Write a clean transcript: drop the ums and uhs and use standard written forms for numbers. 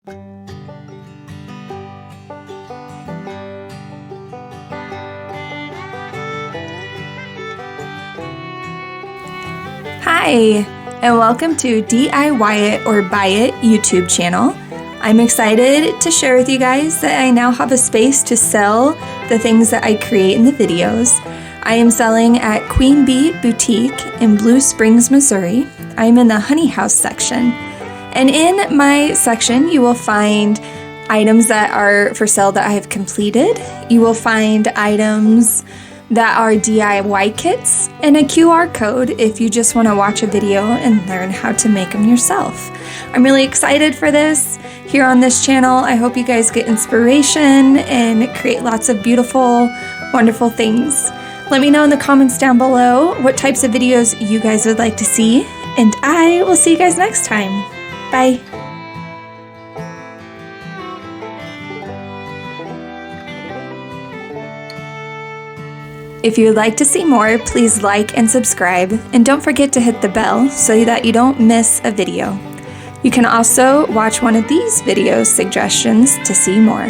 Hi, and welcome to DIYit-or-BUYit YouTube channel. I'm excited to share with you guys that I now have a space to sell the things that I create in the videos. I am selling at Queen Bee Boutique in Blue Springs, Missouri. I'm in the Honey House section. And in my section, you will find items that are for sale that I have completed. You will find items that are DIY kits and a QR code if you just want to watch a video and learn how to make them yourself. I'm really excited for this here on this channel. I hope you guys get inspiration and create lots of beautiful, wonderful things. Let me know in the comments down below what types of videos you guys would like to see, and I will see you guys next time. Bye. If you would like to see more, please like and subscribe, and don't forget to hit the bell so that you don't miss a video. You can also watch one of these video suggestions to see more.